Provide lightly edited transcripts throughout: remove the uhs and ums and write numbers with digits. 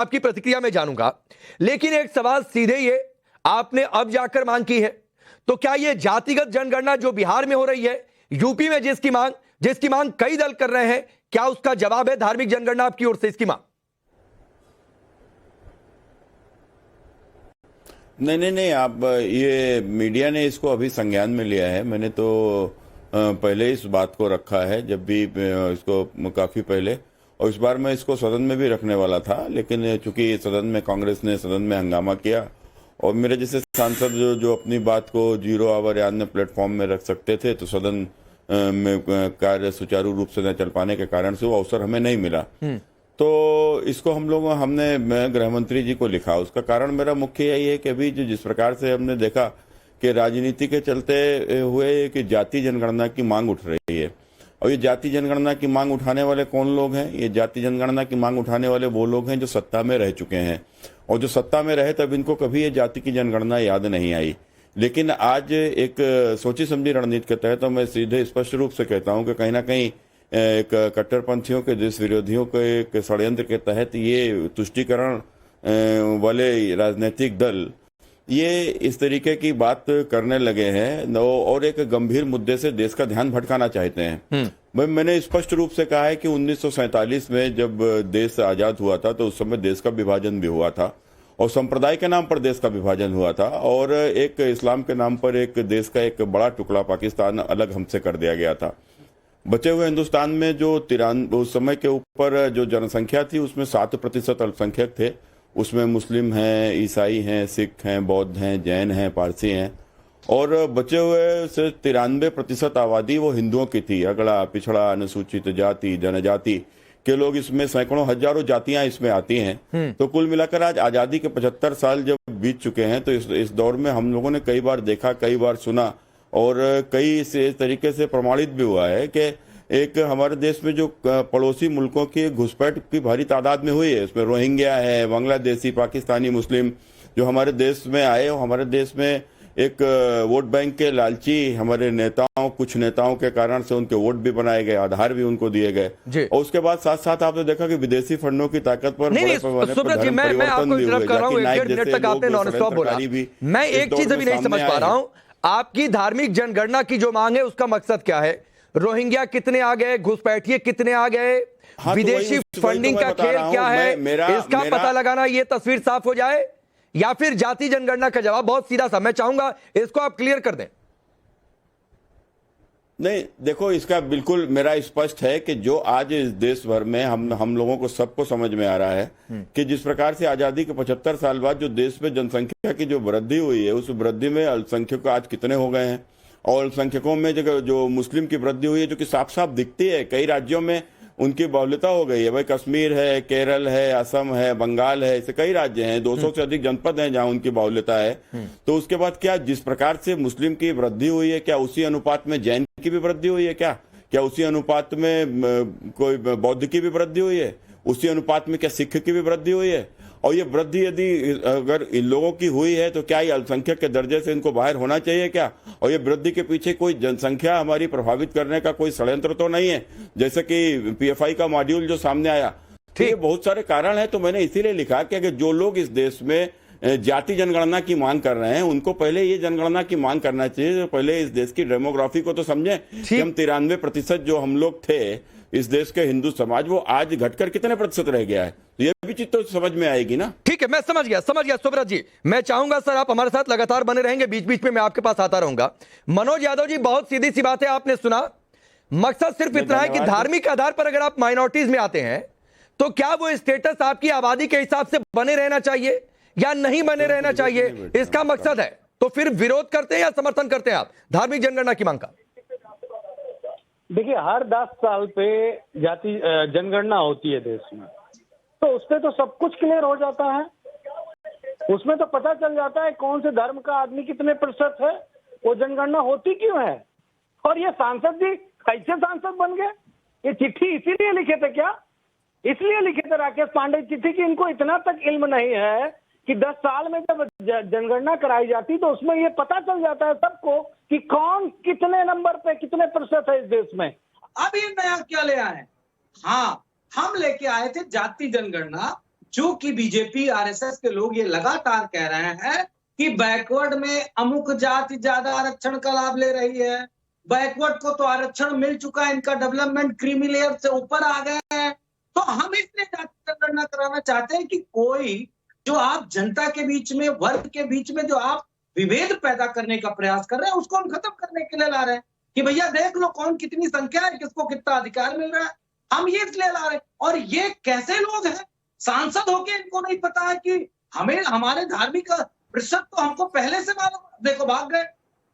आपकी प्रतिक्रिया में जानूंगा, लेकिन एक सवाल सीधे ये, आपने अब जाकर मांग की है, तो क्या ये जातिगत जनगणना जो बिहार में हो रही है, यूपी में जिसकी मांग कई दल कर रहे हैं, क्या उसका जवाब है धार्मिक जनगणना आपकी ओर से इसकी मांग? नहीं, आप ये मीडिया ने इसको अभी संज्ञान में लिया है। मैंने तो पहले इस बात को रखा है, जब भी इसको काफी पहले, और इस बार मैं इसको सदन में भी रखने वाला था, लेकिन चूंकि सदन में कांग्रेस ने सदन में हंगामा किया और मेरे जैसे सांसद जो अपनी बात को 0 आवर या अन्य प्लेटफॉर्म में रख सकते थे, तो सदन में कार्य सुचारू रूप से न चल पाने के कारण से वो अवसर हमें नहीं मिला। तो इसको हमने गृह मंत्री जी को लिखा। उसका कारण मेरा मुख्य यही है कि अभी जिस प्रकार से हमने देखा कि राजनीति के चलते हुए कि जाति जनगणना की मांग उठ रही है, और ये जाति जनगणना की मांग उठाने वाले कौन लोग हैं? ये जाति जनगणना की मांग उठाने वाले वो लोग हैं जो सत्ता में रह चुके हैं, और जो सत्ता में रहे तब इनको कभी ये जाति की जनगणना याद नहीं आई। लेकिन आज एक सोची समझी रणनीति के तहत तो मैं सीधे स्पष्ट रूप से कहता हूं कि कहीं ना कहीं एक कट्टरपंथियों के, देश विरोधियों के एक षड्यंत्र के तहत ये तुष्टीकरण वाले राजनीतिक दल ये इस तरीके की बात करने लगे हैं और एक गंभीर मुद्दे से देश का ध्यान भटकाना चाहते हैं। मैंने स्पष्ट रूप से कहा है कि 1947 में जब देश आजाद हुआ था तो उस समय देश का विभाजन भी हुआ था, और संप्रदाय के नाम पर देश का विभाजन हुआ था, और एक इस्लाम के नाम पर एक देश का एक बड़ा टुकड़ा पाकिस्तान अलग हमसे कर दिया गया था। बचे हुए हिंदुस्तान में जो उस समय के ऊपर जो जनसंख्या थी उसमें 7% अल्पसंख्यक थे। उसमें मुस्लिम हैं, ईसाई हैं, सिख हैं, बौद्ध हैं, जैन हैं, पारसी हैं, और बचे हुए से 93% आबादी वो हिंदुओं की थी। अगड़ा पिछड़ा अनुसूचित जाति जनजाति के लोग इसमें सैकड़ों हजारों जातियां इसमें आती हैं। तो कुल मिलाकर आज आजादी के 75 साल जब बीत चुके हैं, तो इस दौर में हम लोगों ने कई बार देखा, कई बार सुना, और कई इस तरीके से प्रमाणित भी हुआ है कि एक हमारे देश में जो पड़ोसी मुल्कों की घुसपैठ की भारी तादाद में हुई है, इसमें रोहिंग्या है, बांग्लादेशी, पाकिस्तानी मुस्लिम जो हमारे देश में आए, और हमारे देश में एक वोट बैंक के लालची हमारे कुछ नेताओं के कारण से उनके वोट भी बनाए गए, आधार भी उनको दिए गए, और उसके बाद साथ साथ आपने देखा कि विदेशी फंडों की ताकत पर बड़े पैमाने पर धर्म परिवर्तन भी हुए। जाकिर नाइक जैसे लोग, मैं एक चीज अभी नहीं समझ पा रहा हूं, आपकी धार्मिक जनगणना की जो मांग है उसका मकसद क्या है? रोहिंग्या कितने आ गए, घुसपैठिए कितने आ गए, विदेशी फंडिंग का खेल क्या है, इसका पता लगाना, ये तस्वीर साफ हो जाए, या फिर जाति जनगणना का जवाब बहुत सीधा सा, मैं चाहूंगा इसको आप क्लियर कर दें। नहीं, देखो, इसका बिल्कुल मेरा स्पष्ट है कि जो आज इस देश भर में हम लोगों को सबको समझ में आ रहा है कि जिस प्रकार से आजादी के 75 साल बाद जो देश में जनसंख्या की जो वृद्धि हुई है, उस वृद्धि में अल्पसंख्यक आज कितने हो गए हैं, और अल्पसंख्यकों में जो मुस्लिम की वृद्धि हुई है जो कि साफ साफ दिखती है। कई राज्यों में उनकी बहुलता हो गई है। भाई, कश्मीर है, केरल है, असम है, बंगाल है, ऐसे कई राज्य हैं, 200 से अधिक जनपद हैं जहां उनकी बहुलता है। तो उसके बाद क्या जिस प्रकार से मुस्लिम की वृद्धि हुई है, क्या उसी अनुपात में जैन की भी वृद्धि हुई है? क्या उसी अनुपात में कोई बौद्ध की भी वृद्धि हुई है? उसी अनुपात में क्या सिख की भी वृद्धि हुई है? और ये वृद्धि यदि अगर इन लोगों की हुई है तो क्या ये अल्पसंख्यक के दर्जे से इनको बाहर होना चाहिए क्या? और ये वृद्धि के पीछे कोई जनसंख्या हमारी प्रभावित करने का कोई षड्यंत्र तो नहीं है, जैसे कि पीएफआई का मॉड्यूल जो सामने आया? तो ये बहुत सारे कारण है। तो मैंने इसीलिए लिखा कि अगर जो लोग इस देश में जाति जनगणना की मांग कर रहे हैं उनको पहले ये जनगणना की मांग करना चाहिए। पहले इस देश की डेमोग्राफी को तो समझें कि हम 93% जो हम लोग थे इस देश के हिंदू समाज, वो आज घटकर कितने प्रतिशत रह गया है। तो ये भी चीज तो समझ में आएगी ना। ठीक है, मैं समझ गया सुब्रत जी। मैं चाहूंगा सर आप हमारे साथ लगातार बने रहेंगे, बीच बीच में मैं आपके पास आता रहूंगा। मनोज यादव जी, बहुत सीधी सी बात है, आपने सुना, मकसद सिर्फ इतना है कि धार्मिक आधार पर अगर आप माइनॉरिटीज में आते हैं तो क्या वो स्टेटस आपकी आबादी के हिसाब से बने रहना चाहिए या नहीं बने रहना चाहिए, इसका मकसद है। तो फिर विरोध करते हैं या समर्थन करते हैं आप धार्मिक जनगणना की मांग का? देखिए, हर 10 साल पे जाति जनगणना होती है देश में, तो उसपे तो सब कुछ क्लियर हो जाता है। उसमें तो पता चल जाता है कौन से धर्म का आदमी कितने प्रतिशत है। वो जनगणना होती क्यों है? और ये सांसद भी कैसे सांसद बन गए? ये चिट्ठी इसीलिए लिखे थे क्या? इसलिए लिखे थे राकेश पांडे चिट्ठी की इनको इतना तक इल्म नहीं है कि 10 साल में जब जनगणना कराई जाती तो उसमें ये पता चल जाता है सबको कि कौन कितने नंबर पे कितने प्रतिशत है इस देश में। अब ये नया क्या ले आए? हाँ, हम लेके आए थे जाति जनगणना जो कि बीजेपी आरएसएस के लोग ये लगातार कह रहे हैं कि बैकवर्ड में अमुक जाति ज्यादा आरक्षण का लाभ ले रही है, बैकवर्ड को तो आरक्षण मिल चुका है, इनका डेवलपमेंट क्रीमी लेयर से ऊपर आ गए हैं। तो हम इसलिए जाति जनगणना कराना चाहते हैं कि कोई जो आप जनता के बीच में, वर्ग के बीच में जो आप विभेद पैदा करने का प्रयास कर रहे हैं, उसको हम खत्म करने के लिए ला रहे हैं कि भैया देख लो कौन कितनी संख्या है, किसको कितना अधिकार मिल रहा है। हम ये इसलिए ला रहे हैं। और ये कैसे लोग हैं, सांसद होके इनको नहीं पता है कि हमें हमारे धार्मिक प्रतिशत तो हमको पहले से मालूम, देखो भाग गए।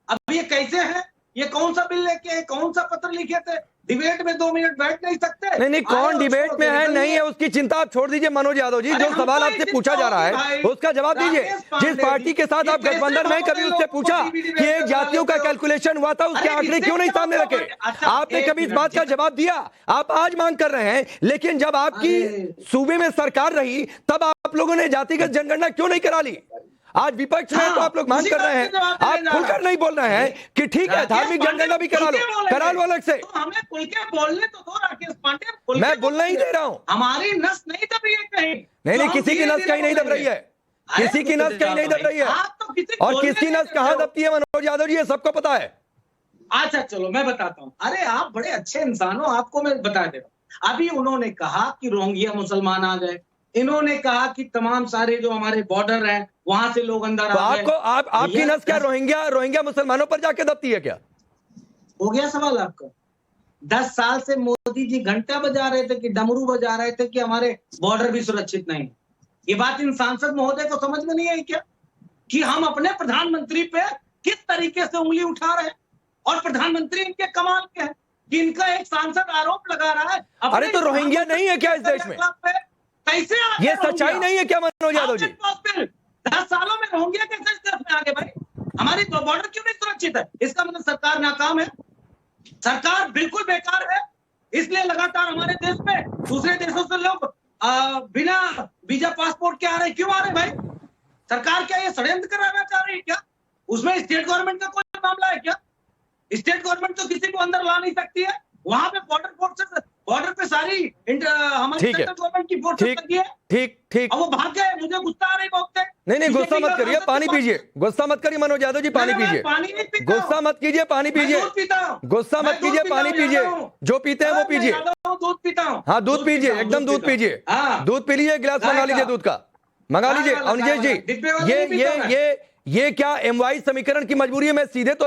अब ये कैसे हैं, ये कौन सा बिल लेके, कौन सा पत्र लिखे थे, डिबेट में 2 मिनट बैठ नहीं सकते। नहीं कौन डिबेट में है नहीं है उसकी चिंता आप छोड़ दीजिए मनोज यादव जी। जो सवाल आपसे पूछा जा रहा है उसका जवाब दीजिए। जिस पार्टी के साथ आप गठबंधन में, कभी उससे पूछा कि एक जातियों का कैलकुलेशन हुआ था, उसके आंकड़े क्यों नहीं सामने रखे? आपने कभी इस बात का जवाब दिया? आप आज मांग कर रहे हैं, लेकिन जब आपकी सूबे में सरकार रही तब आप लोगों ने जातिगत जनगणना क्यों नहीं करा ली? आज विपक्ष में तो आप लोग मांग कर रहे हैं, आप खुलकर नहीं बोल रहे हैं कि ठीक है धार्मिक जनगणना भी करा लो अलग से। तो हमें खुल के बोलने तो दो राकेश पांडे। मैं बोलना ही दे रहा हूं, हमारी नस नहीं दब रही है कहीं। नहीं किसी की नस कहीं नहीं दब रही है, किसी की नस कहीं नहीं दब रही है। और किसकी नस कहां दबती है मनोज यादव जी, ये सबको पता है। अच्छा चलो मैं बताता हूँ। अरे आप बड़े अच्छे इंसान हो, आपको मैं बता दे रहा हूँ। अभी उन्होंने कहा कि रोहिंग्या मुसलमान आ गए, इन्होंने कहा कि तमाम सारे जो हमारे बॉर्डर हैं वहां से लोग अंदर तो आ गए। आपकी नस क्या रोहिंग्या मुसलमानों पर जाके दबती है क्या? हो गया सवाल आपका? 10 साल से मोदी जी घंटा बजा रहे थे कि डमरू बजा रहे थे कि हमारे बॉर्डर भी सुरक्षित नहीं। ये बात इन सांसद महोदय को समझ में नहीं आई क्या कि हम अपने प्रधानमंत्री पे किस तरीके से उंगली उठा रहे हैं? और प्रधानमंत्री इनके कमाल के हैं कि इनका एक सांसद आरोप लगा रहा है। अरे तो रोहिंग्या नहीं है क्या इस देश में? कैसे ये सच्चाई नहीं है क्या मनोज यादव जी? 10 सालों में रोहिंग्या कैसे इस देश में आगे भाई? हमारी तो बॉर्डर क्यों नहीं सुरक्षित है? इसका मतलब सरकार नाकाम है, सरकार बिल्कुल बेकार है। इसलिए लगातार हमारे देश में दूसरे देशों से लोग बिना वीजा पासपोर्ट के आ रहे। क्यों आ रहे भाई? सरकार क्या ये षड्यंत्र कराना चाह रही है क्या? उसमें स्टेट गवर्नमेंट का कोई मामला है क्या? स्टेट गवर्नमेंट तो किसी को अंदर ला नहीं सकती है। वहां पे बॉर्डर फोर्सेस, बॉर्डर पे सारी हमारी सेंट्रल गवर्नमेंट की फोर्सेस लगी है। ठीक और वो भाग गए। मुझे गुस्सा आ रही बहुत है। नहीं गुस्सा मत करिए, पानी पीजिए। गुस्सा मत करिए मनोज यादव जी, पानी पीजिए। गुस्सा मत कीजिए, पानी पीजिए। गुस्सा मत कीजिए, पानी पीजिए। जो पीते हैं वो पीजिए। दूध पीता हूँ। हाँ दूध पीजिए, एकदम दूध पीजिए। दूध पी लीजिए, गिलास मंगा लीजिए दूध का, मंगा लीजिए। अनिकेश जी ये क्या MY समीकरण की मजबूरी है? मैं सीधे तो